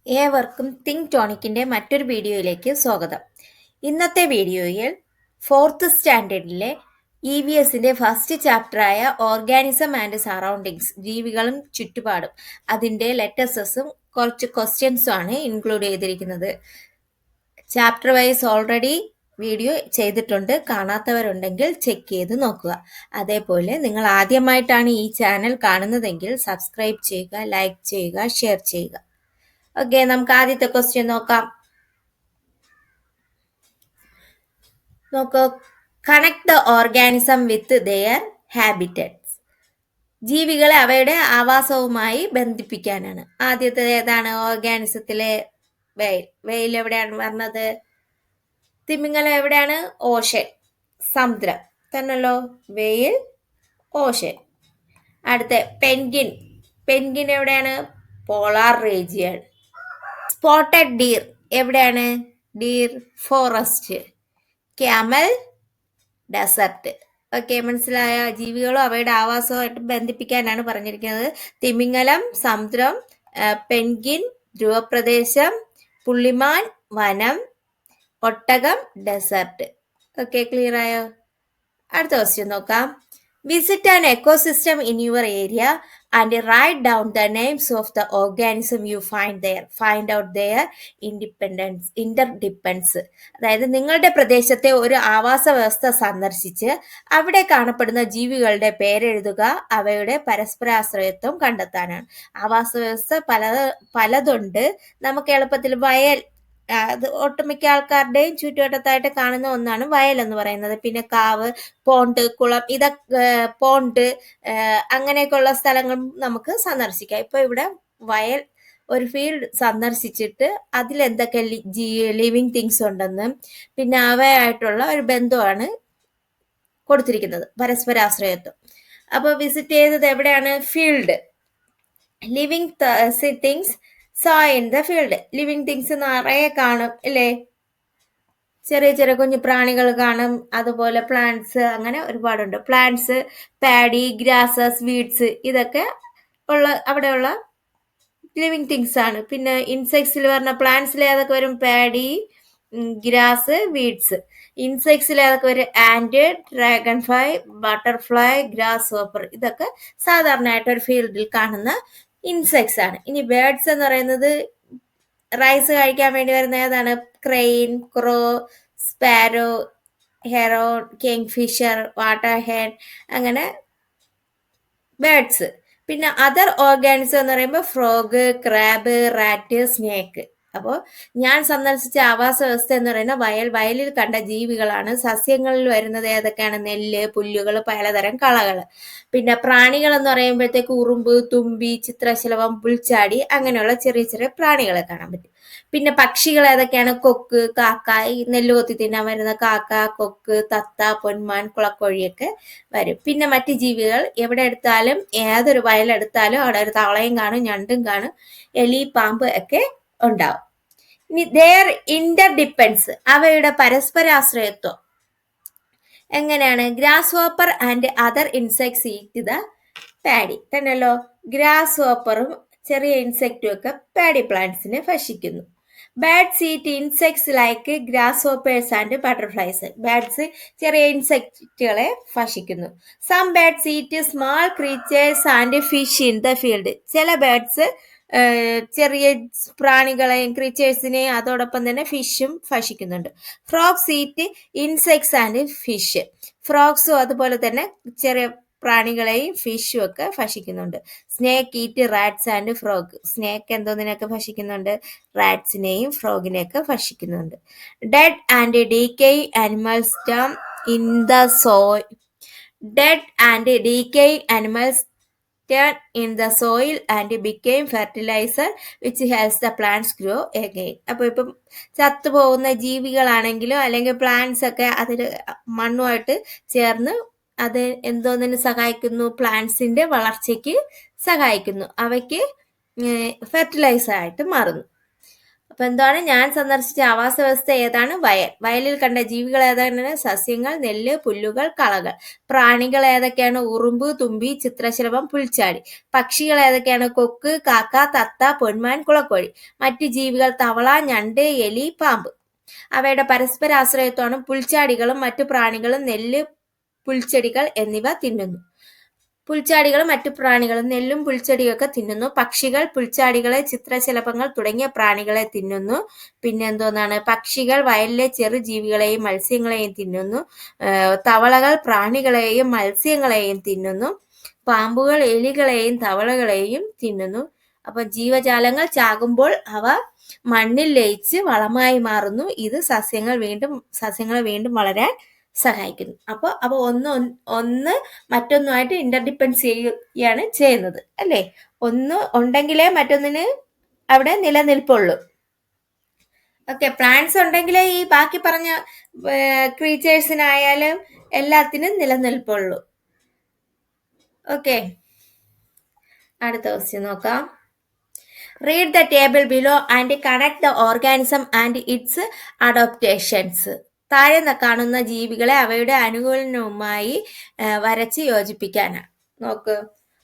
ഏവർക്കും തിങ്ക് ടോണിക്കിൻ്റെ മറ്റൊരു വീഡിയോയിലേക്ക് സ്വാഗതം. ഇന്നത്തെ വീഡിയോയിൽ 4th സ്റ്റാൻഡേർഡിലെ EVSൻ്റെ ഫസ്റ്റ് ചാപ്റ്ററായ ഓർഗാനിസം ആൻഡ് സറൗണ്ടിങ്സ്, ജീവികളും ചുറ്റുപാടും, അതിൻ്റെ ലെറ്റേഴ്സസും കുറച്ച് ക്വസ്റ്റ്യൻസും ആണ് ഇൻക്ലൂഡ് ചെയ്തിരിക്കുന്നത്. ചാപ്റ്റർ വൈസ് ഓൾറെഡി വീഡിയോ ചെയ്തിട്ടുണ്ട്, കാണാത്തവരുണ്ടെങ്കിൽ ചെക്ക് ചെയ്ത് നോക്കുക. അതേപോലെ നിങ്ങൾ ആദ്യമായിട്ടാണ് ഈ ചാനൽ കാണുന്നതെങ്കിൽ സബ്സ്ക്രൈബ് ചെയ്യുക, ലൈക്ക് ചെയ്യുക, ഷെയർ ചെയ്യുക. ഓക്കെ, നമുക്ക് ആദ്യത്തെ ക്വസ്റ്റ്യൻ നോക്കാം. നോക്കൂ, connect the organism with their ഹാബിറ്ററ്റ്സ്. ജീവികളെ അവയുടെ ആവാസവുമായി ബന്ധിപ്പിക്കാനാണ്. ആദ്യത്തെ ഏതാണ്? ഓർഗാനിസത്തിലെ വെയിൽ. വെയിൽ എവിടെയാണ് പറഞ്ഞത്? തിമിംഗലം എവിടെയാണ്? ഓഷൻ, സമുദ്രം തന്നല്ലോ. വെയിൽ, ഓഷൻ. അടുത്ത പെൻഗിൻ. പെൻഗിൻ എവിടെയാണ്? Polar region. സ്പോട്ടഡ് ഡീർ എവിടെയാണ്? Deer, forest. Camel, desert. Okay, മനസ്സിലായ? ജീവികളും അവയുടെ ആവാസവുമായിട്ട് ബന്ധിപ്പിക്കാനാണ് പറഞ്ഞിരിക്കുന്നത്. തിമിംഗലം, സമുദ്രം. പെൻഗിൻ, ധ്രുവപ്രദേശം. പുള്ളിമാൻ, വനം. ഒട്ടകം, ഡെസർട്ട്. ഓക്കെ, ക്ലിയർ ആയോ? അടുത്ത ക്വസ്റ്റ്യൻ നോക്കാം. Visit an ecosystem in your area and write down the names of the organism you find there. Find out their interdependence. അതായത് നിങ്ങളുടെ പ്രദേശത്തെ ഒരു ആവാസ വ്യവസ്ഥ സന്ദർശിച്ച് അവിടെ കാണപ്പെടുന്ന ജീവികളുടെ പേരെഴുതുക. അവയുടെ പരസ്പരാശ്രയത്വം കണ്ടെത്താനാണ്. ആവാസ വ്യവസ്ഥ പലതുണ്ട്. നമുക്ക് എളുപ്പത്തിൽ വയൽ, അത് ഒട്ടുമിക്ക ആൾക്കാരുടെയും ചുറ്റുവട്ടത്തായിട്ട് കാണുന്ന ഒന്നാണ് വയൽ എന്ന് പറയുന്നത്. പിന്നെ കാവ്, പോണ്ട്, കുളം, ഇതൊക്കെ പോണ്ട്, അങ്ങനെയൊക്കെയുള്ള സ്ഥലങ്ങൾ നമുക്ക് സന്ദർശിക്കാം. ഇപ്പൊ ഇവിടെ വയൽ, ഒരു ഫീൽഡ് സന്ദർശിച്ചിട്ട് അതിലെന്തൊക്കെ ലിവിങ് തിങ്സ് ഉണ്ടെന്നും പിന്നെ അവയായിട്ടുള്ള ഒരു ബന്ധമാണ് കൊടുത്തിരിക്കുന്നത്, പരസ്പരാശ്രയത്വം. അപ്പോൾ വിസിറ്റ് ചെയ്തത് എവിടെയാണ്? Field. Living things saw in the field. Living things നിറയെ കാണും അല്ലേ? ചെറിയ ചെറിയ കുഞ്ഞു പ്രാണികൾ കാണും, അതുപോലെ പ്ലാന്റ്സ്, അങ്ങനെ ഒരുപാടുണ്ട്. പ്ലാന്റ്സ്, പാഡി, ഗ്രാസസ്, വീഡ്സ്, ഇതൊക്കെ അവിടെയുള്ള ലിവിങ് തിങ്സ് ആണ്. പിന്നെ ഇൻസെക്ട്സിൽ പറഞ്ഞ പ്ലാന്റ്സിൽ ഏതൊക്കെ വരും? Paddy, grass, weeds. ഇൻസെക്ട്സിൽ ഏതൊക്കെ വരും? And, dragon fly, butterfly, grass hopper. ഇതൊക്കെ സാധാരണയായിട്ട് ഒരു ഫീൽഡിൽ കാണുന്ന ഇൻസെക്ട്സ് ആണ്. ഇനി ബേർഡ്സ് എന്ന് പറയുന്നത് റൈസ് കഴിക്കാൻ വേണ്ടി വരുന്ന ഏതാണ്? Crane, crow, sparrow, heron, kingfisher, water hen, അങ്ങനെ ബേർഡ്സ്. പിന്നെ അതർ ഓർഗാനിസം എന്ന് പറയുമ്പോൾ ഫ്രോഗ്, ക്രാബ്, റാറ്റ്, സ്നേക്ക്. അപ്പോൾ ഞാൻ സന്ദർശിച്ച ആവാസ വ്യവസ്ഥ എന്ന് പറയുന്നത് വയലിൽ കണ്ട ജീവികളാണ്. സസ്യങ്ങളിൽ വരുന്നത് ഏതൊക്കെയാണ്? നെല്ല്, പുല്ലുകൾ, പലതരം കളകൾ. പിന്നെ പ്രാണികൾ എന്ന് പറയുമ്പോഴത്തേക്ക് ഉറുമ്പ്, തുമ്പി, ചിത്രശലഭം, പുൽച്ചാടി, അങ്ങനെയുള്ള ചെറിയ ചെറിയ പ്രാണികളെ കാണാൻ പറ്റും. പിന്നെ പക്ഷികൾ ഏതൊക്കെയാണ്? കൊക്ക്, കാക്ക, നെല്ല് കൊത്തി തിന്നാൻ വരുന്ന കാക്ക, കൊക്ക്, തത്ത, പൊന്മാൻ, കുളക്കോഴിയൊക്കെ വരും. പിന്നെ മറ്റു ജീവികൾ എവിടെ എടുത്താലും, ഏതൊരു വയലെടുത്താലും അവിടെ ഒരു തവളയും കാണും, ഞണ്ടും കാണും, എലി, പാമ്പ് ഒക്കെ ഉണ്ടാവും. ഇനി their interdependence, അവയുടെ പരസ്പരാശ്രയത്വം എങ്ങനെയാണ്? Grasshopper and other insects eat the paddy തന്നെയല്ലോ. ഗ്രാസ് ഹോപ്പറും ചെറിയ ഇൻസെക്റ്റും ഒക്കെ പാഡി പ്ലാന്റ്സിനെ ഭക്ഷിക്കുന്നു. Birds eat insects like grasshoppers and butterflies. Birds ചെറിയ ഇൻസെക്റ്റുകളെ ഭക്ഷിക്കുന്നു. Some birds eat small creatures and fish in the field. ചില ബേർഡ്സ് ചെറിയ പ്രാണികളെയും ക്രീച്ചേഴ്സിനെയും അതോടൊപ്പം തന്നെ ഫിഷും ഭക്ഷിക്കുന്നുണ്ട്. Frogs eat insects and fish. ഫ്രോഗ്സും അതുപോലെ തന്നെ ചെറിയ പ്രാണികളെയും ഫിഷും ഒക്കെ ഭക്ഷിക്കുന്നുണ്ട്. Snake eat rats and frog. Snake എന്തോന്നിനൊക്കെ ഭക്ഷിക്കുന്നുണ്ട്? റാറ്റ്സിനെയും ഫ്രോഗിനെയൊക്കെ ഭക്ഷിക്കുന്നുണ്ട്. Dead and decaying animals turn in the soil. Dead and decaying animals turn in the soil and became fertilizer which helps the plants grow again. അപ്പോൾ ഇപ്പം ചത്തുപോകുന്ന ജീവികളാണെങ്കിലും അല്ലെങ്കിൽ plants ഒക്കെ അതിൽ മണ്ണുമായിട്ട് ചേർന്ന് അത് എന്തോന്നിന് സഹായിക്കുന്നു? പ്ലാന്റ്സിന്റെ വളർച്ചയ്ക്ക് സഹായിക്കുന്നു. അവയ്ക്ക് ഫെർട്ടിലൈസർ ആയിട്ട് മാറുന്നു. അപ്പൊ എന്താണ് ഞാൻ സന്ദർശിച്ച ആവാസ വ്യവസ്ഥ ഏതാണ്? വയൽ. വയലിൽ കണ്ട ജീവികൾ ഏതാണ്? സസ്യങ്ങൾ, നെല്ല്, പുല്ലുകൾ, കളകൾ. പ്രാണികൾ ഏതൊക്കെയാണ്? ഉറുമ്പ്, തുമ്പി, ചിത്രശലഭം, പുൽച്ചാടി. പക്ഷികൾ ഏതൊക്കെയാണ്? കൊക്ക്, കാക്ക, തത്ത, പൊന്മാൻ, കുളക്കോഴി. മറ്റു ജീവികൾ തവള, ഞണ്ട്, എലി, പാമ്പ്. അവയുടെ പരസ്പരാശ്രയത്വമാണ്. പുൽച്ചാടികളും മറ്റു പ്രാണികളും നെല്ല്, പുൽച്ചെടികൾ എന്നിവ തിന്നുന്നു. പുൽച്ചാടികളും മറ്റു പ്രാണികളും നെല്ലും പുൽച്ചെടിയൊക്കെ തിന്നുന്നു. പക്ഷികൾ പുൽച്ചാടികളെ, ചിത്രശലഭങ്ങൾ തുടങ്ങിയ പ്രാണികളെ തിന്നുന്നു. പിന്നെ എന്തോന്നാണ്? പക്ഷികൾ വയലിലെ ചെറുജീവികളെയും മത്സ്യങ്ങളെയും തിന്നുന്നു. തവളകൾ പ്രാണികളെയും മത്സ്യങ്ങളെയും തിന്നുന്നു. പാമ്പുകൾ എലികളെയും തവളകളെയും തിന്നുന്നു. അപ്പൊ ജീവജാലങ്ങൾ ചാകുമ്പോൾ അവ മണ്ണിൽ ലയിച്ച് വളമായി മാറുന്നു. ഇത് സസ്യങ്ങളെ വീണ്ടും വളരാൻ സഹായിക്കുന്നു. അപ്പോൾ അവ ഒന്ന് മറ്റൊന്നുമായിട്ട് ഇന്റർഡിപ്പെൻഡ് ചെയ്യുകയാണ് ചെയ്യുന്നത്, അല്ലേ? ഒന്ന് ഉണ്ടെങ്കിലേ മറ്റൊന്നിന് അവിടെ നിലനിൽപ്പുള്ളൂ. ഓക്കെ, പ്ലാന്റ്സ് ഉണ്ടെങ്കിലേ ഈ ബാക്കി പറഞ്ഞ ക്രീച്ചേഴ്സിനായാലും എല്ലാത്തിനും നിലനിൽപ്പുള്ളൂ. ഓക്കെ, അടുത്ത ക്വസ്റ്റ്യൻ നോക്കാം. Read the table below and connect the organism and its adaptations. താഴെ കാണുന്ന ജീവികളെ അവയുടെ അനുകൂലനവുമായി വരച്ച് യോജിപ്പിക്കാനാണ്. നോക്ക്,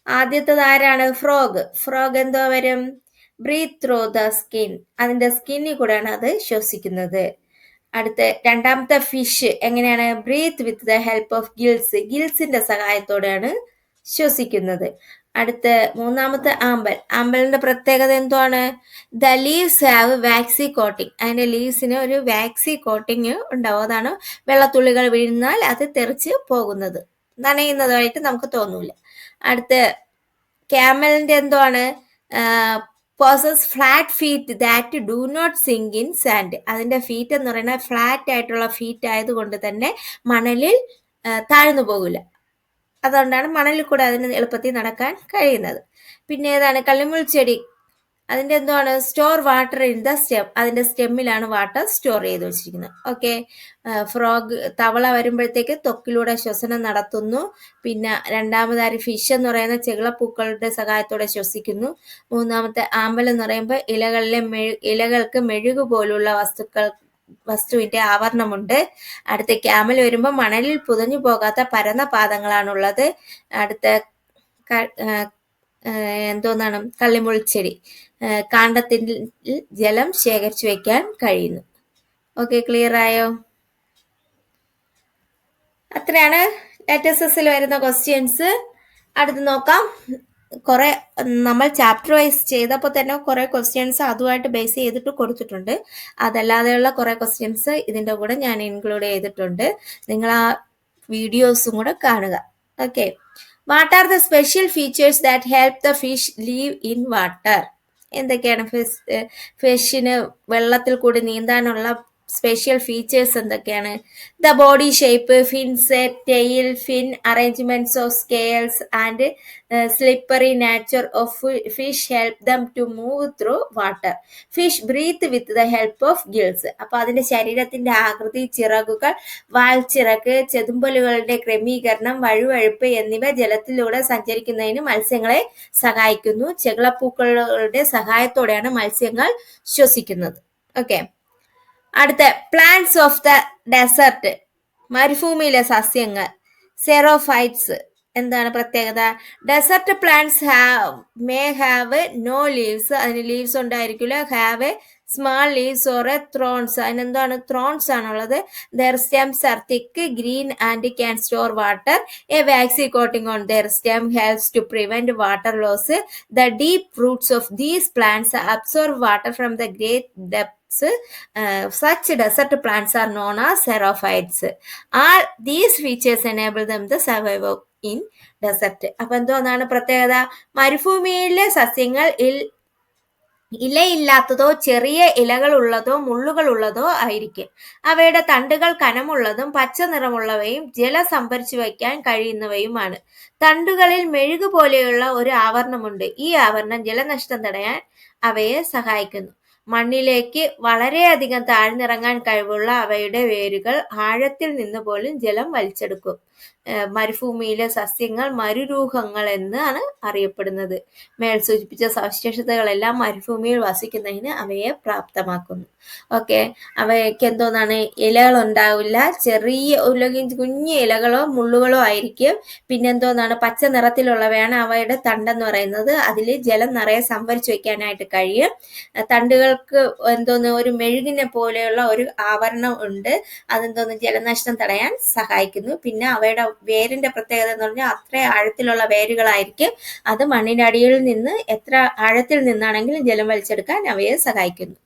ആദ്യത്തേത് ആരാണ്? ഫ്രോഗ്. ഫ്രോഗ് എന്തോ വരും? Breathe through the skin. അതിന്റെ സ്കിന്നിൽ കൂടെയാണ് അത് ശ്വസിക്കുന്നത്. അടുത്ത രണ്ടാമത്തെ ഫിഷ് എങ്ങനെയാണ്? Breathe with the help of gills. ഗിൽസിന്റെ സഹായത്തോടെയാണ് ശ്വസിക്കുന്നത്. അടുത്ത മൂന്നാമത്തെ ആമ്പൽ. ആമ്പലിന്റെ പ്രത്യേകത എന്താണ്? The leaves have waxy coating. അതിന്റെ ലീവ്സിന് ഒരു വാക്സി കോട്ടിങ് ഉണ്ടാവും. അതാണ് വെള്ളത്തുള്ളികൾ വീഴുന്നാൽ അത് തെറിച്ച് പോകുന്നത്, നനയുന്നതായിട്ട് നമുക്ക് തോന്നൂല. അടുത്ത ക്യാമലിന്റെ എന്താണ്? Possess flat feet that do not sink in sand. അതിന്റെ ഫീറ്റ് എന്ന് പറയുന്നത് ഫ്ലാറ്റ് ആയിട്ടുള്ള ഫീറ്റ് ആയതുകൊണ്ട് തന്നെ മണലിൽ താഴ്ന്നു പോകില്ല. അതുകൊണ്ടാണ് മണലിൽ കൂടെ അതിന് എളുപ്പത്തിൽ നടക്കാൻ കഴിയുന്നത്. പിന്നെ ഏതാണ്? കള്ളിമുൾ ചെടി. അതിന്റെ എന്താണ്? Store water in the stem. അതിന്റെ സ്റ്റെമ്മിലാണ് വാട്ടർ സ്റ്റോർ ചെയ്ത് വെച്ചിരിക്കുന്നത്. ഓക്കെ, ഫ്രോഗ് തവള വരുമ്പോഴത്തേക്ക് തൊക്കിലൂടെ ശ്വസനം നടത്തുന്നു. പിന്നെ രണ്ടാമതായി ഫിഷ് എന്ന് പറയുന്ന ചെകിളപ്പൂക്കളുടെ സഹായത്തോടെ ശ്വസിക്കുന്നു. മൂന്നാമത്തെ ആമ്പൽ എന്ന് പറയുമ്പോൾ ഇലകൾക്ക് മെഴുകു പോലുള്ള വസ്തുവിന്റെ ആവരണമുണ്ട്. അടുത്ത ക്യാമൽ വരുമ്പോൾ മണലിൽ പുതഞ്ഞു പോകാത്ത പരന്ന പാദങ്ങളാണുള്ളത്. അടുത്ത എന്തോന്നാണ്? കള്ളിമുൾച്ചെടി. കാണ്ഡത്തിൽ ജലം ശേഖരിച്ചു വെക്കാൻ കഴിയുന്നു. ഓക്കെ, ക്ലിയർ ആയോ? അത്രയാണ് ലെറ്റേഴ്സിൽ വരുന്ന ക്വസ്റ്റ്യൻസ്. അടുത്ത് നോക്കാം. കുറെ നമ്മൾ ചാപ്റ്റർ വൈസ് ചെയ്തപ്പോൾ തന്നെ കുറെ ക്വസ്റ്റ്യൻസ് അതുമായിട്ട് ബേസ് ചെയ്തിട്ട് കൊടുത്തിട്ടുണ്ട്. അതല്ലാതെയുള്ള കുറെ ക്വസ്റ്റ്യൻസ് ഇതിൻ്റെ കൂടെ ഞാൻ ഇൻക്ലൂഡ് ചെയ്തിട്ടുണ്ട്. നിങ്ങൾ ആ വീഡിയോസും കൂടെ കാണുക. Okay, what are the special features that help the fish live in water? എന്തൊക്കെയാണ് ഫിഷിന് വെള്ളത്തിൽ കൂടി നീന്താനുള്ള സ്പെഷ്യൽ ഫീച്ചേഴ്സ് എന്തൊക്കെയാണ്? The body shape, fins, tail, fin arrangements of scales and slippery nature of fish help them to move through water. Fish breathe with the help of gills. അപ്പൊ അതിന്റെ ശരീരത്തിന്റെ ആകൃതി, ചിറകുകൾ, വാൽച്ചിറക്, ചെതുമ്പലുകളുടെ ക്രമീകരണം, വഴുവഴുപ്പ് എന്നിവ ജലത്തിലൂടെ സഞ്ചരിക്കുന്നതിന് മത്സ്യങ്ങളെ സഹായിക്കുന്നു. ചെകിളപ്പൂക്കളുടെ സഹായത്തോടെയാണ് മത്സ്യങ്ങൾ ശ്വസിക്കുന്നത്. ഓക്കെ, അടുത്ത പ്ലാന്റ്സ് ഓഫ് ദ ഡെസർട്ട്. മരുഭൂമിയിലെ സസ്യങ്ങൾ, സെറോഫൈറ്റ്സ്. എന്താണ് പ്രത്യേകത? Desert plants may have no leaves. അതിന് ലീവ്സ് ഉണ്ടായിരിക്കില്ല. Have small leaves or thorns. അതിനെന്താണ്? ത്രോൺസ് ആണുള്ളത്. Their stems are thick, green and can store water. A waxy coating on their stem helps to prevent water loss. The deep roots of these plants absorb water from the great depth. Such desert plants are known as xerophytes. All these features enable them to survive in desert. അപ്പൊ എന്തോന്നാണ് പ്രത്യേകത? മരുഭൂമിയിലെ സസ്യങ്ങൾ ഇലയില്ലാത്തതോ ചെറിയ ഇലകളുള്ളതോ മുള്ളുകളുള്ളതോ ആയിരിക്കും. അവയുടെ തണ്ടുകൾ കനമുള്ളതും പച്ച നിറമുള്ളവയും ജലം സംഭരിച്ചു വയ്ക്കാൻ കഴിയുന്നവയുമാണ്. തണ്ടുകളിൽ മെഴുകു പോലെയുള്ള ഒരു ആവരണമുണ്ട്. ഈ ആവരണം ജലനഷ്ടം തടയാൻ അവയെ സഹായിക്കുന്നു. മണ്ണിലേക്ക് വളരെയധികം താഴ്ന്നിറങ്ങാൻ കഴിവുള്ള അവയുടെ വേരുകൾ ആഴത്തിൽ നിന്ന് പോലും ജലം വലിച്ചെടുക്കും. മരുഭൂമിയിലെ സസ്യങ്ങൾ മരുരൂഹങ്ങൾ എന്നാണ് അറിയപ്പെടുന്നത്. മേൽ സൂചിപ്പിച്ച സവിശേഷതകളെല്ലാം മരുഭൂമിയിൽ വസിക്കുന്നതിന് അവയെ പ്രാപ്തമാക്കുന്നു. ഓക്കെ, അവയ്ക്ക് എന്തോന്നാണ്, ഇലകൾ ഉണ്ടാവില്ല, ചെറിയ കുഞ്ഞു ഇലകളോ മുള്ളുകളോ ആയിരിക്കും. പിന്നെന്തോന്നാണ്, പച്ച നിറത്തിലുള്ളവയാണ് അവയുടെ തണ്ടെന്ന് പറയുന്നത്. അതിൽ ജലം നിറയെ സംഭരിച്ചു വെക്കാനായിട്ട് കഴിയും. തണ്ടുകൾക്ക് എന്തോന്ന്, ഒരു മെഴുകിനെ പോലെയുള്ള ഒരു ആവരണം ഉണ്ട്. അതെന്തോന്ന്, ജലനഷ്ടം തടയാൻ സഹായിക്കുന്നു. പിന്നെ അവയുടെ വേരിന്റെ പ്രത്യേകത എന്ന് പറഞ്ഞാൽ അത്ര ആഴത്തിലുള്ള വേരുകളായിരിക്കും. അത് മണ്ണിനടിയിൽ നിന്ന് എത്ര ആഴത്തിൽ നിന്നാണെങ്കിലും ജലം വലിച്ചെടുക്കാൻ അവയെ സഹായിക്കുന്നു.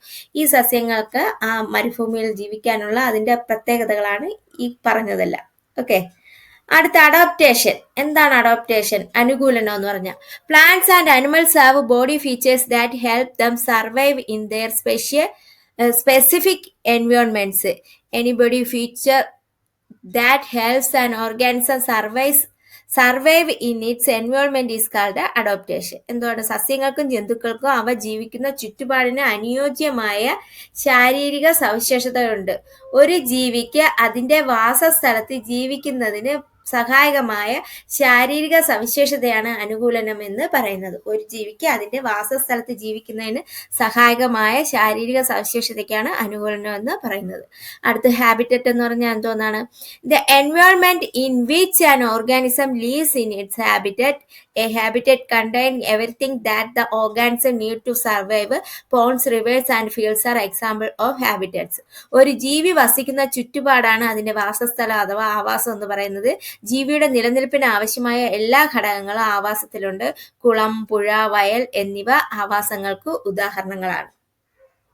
ഈ സസ്യങ്ങൾക്ക് ആ മരുഭൂമിയിൽ ജീവിക്കാനുള്ള അതിന്റെ പ്രത്യേകതകളാണ് ഈ പറഞ്ഞതെല്ലാം. ഓക്കെ, അടുത്ത അഡോപ്റ്റേഷൻ. എന്താണ് അഡോപ്റ്റേഷൻ? അനുകൂലനം എന്ന് പറഞ്ഞാൽ plants and animals have body features that help them survive in there specific environments. Anybody feature that helps an organism survive in its environment is called adoption. എന്തുകൊണ്ട്? സസ്യങ്ങൾക്കും ജന്തുക്കൾക്കും അവ ജീവിക്കുന്ന ചുറ്റുപാടിന് അനുയോജ്യമായ ശാരീരിക സവിശേഷതകളുണ്ട്. ഒരു ജീവിക്ക് അതിന്റെ വാസസ്ഥലത്ത് ജീവിക്കുന്നതിന് സഹായകമായ ശാരീരിക സവിശേഷതയാണ് അനുകൂലനം എന്ന് പറയുന്നത്. ഒരു ജീവിക്ക് അതിന്റെ വാസസ്ഥലത്ത് ജീവിക്കുന്നതിന് സഹായകമായ ശാരീരിക സവിശേഷതയ്ക്കാണ് അനുകൂലനം എന്ന് പറയുന്നത്. അടുത്ത് ഹാബിറ്ററ്റ് എന്ന് പറഞ്ഞാൽ എന്തോന്നാണ്? The environment in which an organism lives in its habitat. A habitat contains everything that the organism need to survive. Ponds, rivers and fields are example of habitats. ഒരു ജീവി വസിക്കുന്ന ചുറ്റുപാടാണ് അതിന്റെ വാസസ്ഥലം അഥവാ ആവാസം എന്ന് പറയുന്നത്. ജീവിയുടെ നിലനിൽപ്പിന് ആവശ്യമായ എല്ലാ ഘടകങ്ങളും ആവാസത്തിലുണ്ട്. കുളം, പുഴ, വയൽ എന്നിവ ആവാസങ്ങൾക്ക് ഉദാഹരണങ്ങളാണ്.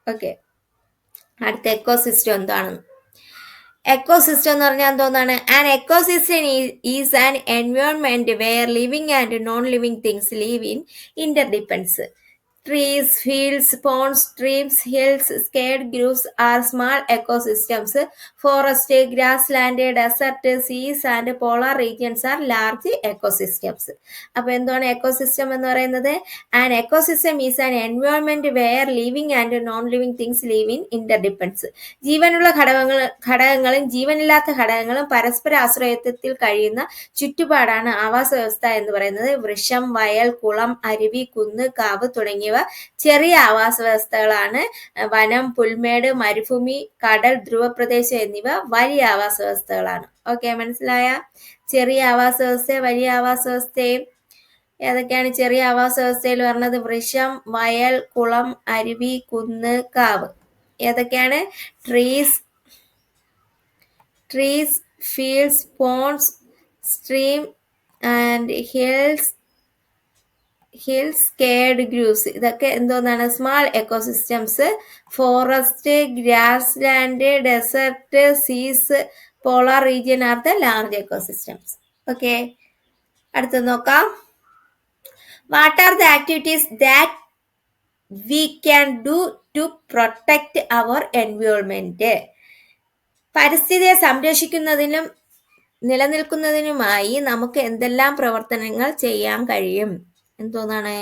ഓക്കെ, അടുത്ത എക്കോസിസ്റ്റം എന്താണ്? എക്കോസിസ്റ്റം എന്ന് പറഞ്ഞാൽ എന്തോന്നാണ്? An ecosystem is an environment where living and non living things live in interdependence. Trees, fields, ponds, streams, hills, scattered groves are small ecosystems. Forest, grassland, desert, seas and polar regions are large ecosystems. അപ്പോൾ എന്താണ് ecosystem എന്ന് പറയുന്നത്? An ecosystem is an environment where living and non living things live in interdependence. ജീവനുള്ള ഘടകങ്ങളും ജീവനില്ലാത്ത ഘടകങ്ങളും പരസ്പര ആശ്രയത്വത്തിൽ കഴിയുന്ന ചുറ്റുപാടാണ് ആവാസ വ്യവസ്ഥ എന്ന് പറയുന്നത്. വൃക്ഷം, വയൽ, കുളം, അരുവി, കുന്ന്, കാവ് തുടങ്ങിയവ ചെറിയ ആവാസ വ്യവസ്ഥകളാണ്. വനം, പുൽമേട്, മരുഭൂമി, കടൽ, ധ്രുവപ്രദേശം എന്നിവ വലിയ ആവാസ വ്യവസ്ഥകളാണ്. ഓക്കെ, മനസ്സിലായ? ചെറിയ ആവാസ വ്യവസ്ഥ, വലിയ ആവാസ വ്യവസ്ഥയും ഏതൊക്കെയാണ്? ചെറിയ ആവാസ വ്യവസ്ഥയിൽ പറഞ്ഞത് വൃക്ഷം, വയൽ, കുളം, അരുവി, കുന്ന്, കാവ്. ഏതൊക്കെയാണ്? Trees, fields, ponds, stream and hills, sacred groves. ഇതൊക്കെ എന്തോന്നാണ്? Small ecosystems. Forest, grassland, desert, seas, polar region are the large ecosystems. Okay, അടുത്ത് നോക്കാം. What are the activities that we can do to protect our environment? പരിസ്ഥിതിയെ സംരക്ഷിക്കുന്നതിനും നിലനിൽക്കുന്നതിനുമായി നമുക്ക് എന്തെല്ലാം പ്രവർത്തനങ്ങൾ ചെയ്യാൻ കഴിയും? എന്തോന്നാണ്?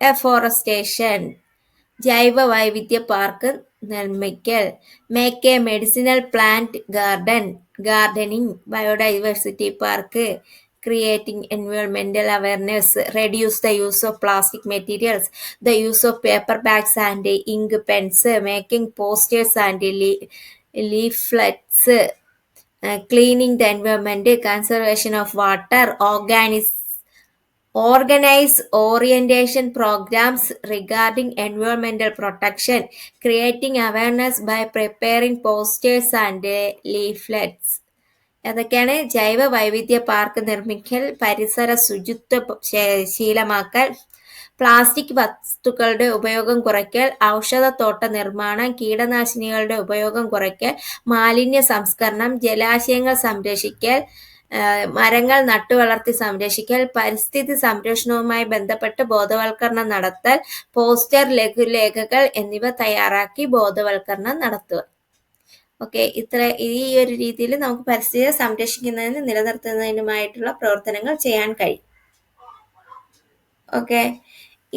എഫോറസ്റ്റേഷൻ, ജൈവ വൈവിധ്യ പാർക്ക് നിർമ്മിക്കൽ, make a medicinal plant gardening, biodiversity park, creating എൻവയോൺമെന്റൽ awareness, reduce the use of plastic materials, the use of paper bags and ink pens, making posters and leaflets, cleaning the environment, conservation of water, organize orientation programs regarding environmental protection, creating awareness by preparing posters and leaflets. അതൊക്കെയാണ് ജൈവ വൈവിധ്യ park നിർമ്മിക്കൽ, പരിസര ശുചിത്വ ശീലമാക്കൽ, plastic വസ്തുക്കളുടെ ഉപയോഗം കുറയ്ക്കൽ, ഔഷധത്തോട്ട നിർമ്മാണം, കീടനാശിനികളുടെ ഉപയോഗം കുറയ്ക്കൽ, മാലിന്യ സംസ്കരണം, ജലാശയങ്ങൾ സംരക്ഷിക്കൽ, മരങ്ങൾ നട്ടുവളർത്തി സംരക്ഷിക്കൽ, പരിസ്ഥിതി സംരക്ഷണവുമായി ബന്ധപ്പെട്ട് ബോധവൽക്കരണം നടത്തൽ, പോസ്റ്റർ, ലഘുലേഖകൾ എന്നിവ തയ്യാറാക്കി ബോധവൽക്കരണം നടത്തുക. ഓക്കെ, ഈ ഒരു രീതിയിൽ നമുക്ക് പരിസ്ഥിതിയെ സംരക്ഷിക്കുന്നതിനും നിലനിർത്തുന്നതിനുമായിട്ടുള്ള പ്രവർത്തനങ്ങൾ ചെയ്യാൻ കഴിയും. ഓക്കെ,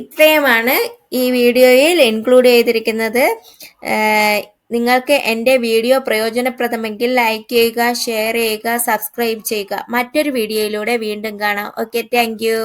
ഇത്രയുമാണ് ഈ വീഡിയോയിൽ ഇൻക്ലൂഡ് ചെയ്തിരിക്കുന്നത്. നിങ്ങൾക്ക് എൻ്റെ വീഡിയോ പ്രയോജനപ്രദമെങ്കിൽ ലൈക്ക് ചെയ്യുക, ഷെയർ ചെയ്യുക, സബ്സ്ക്രൈബ് ചെയ്യുക. മറ്റൊരു വീഡിയോയിലൂടെ വീണ്ടും കാണാം. Okay, thank you.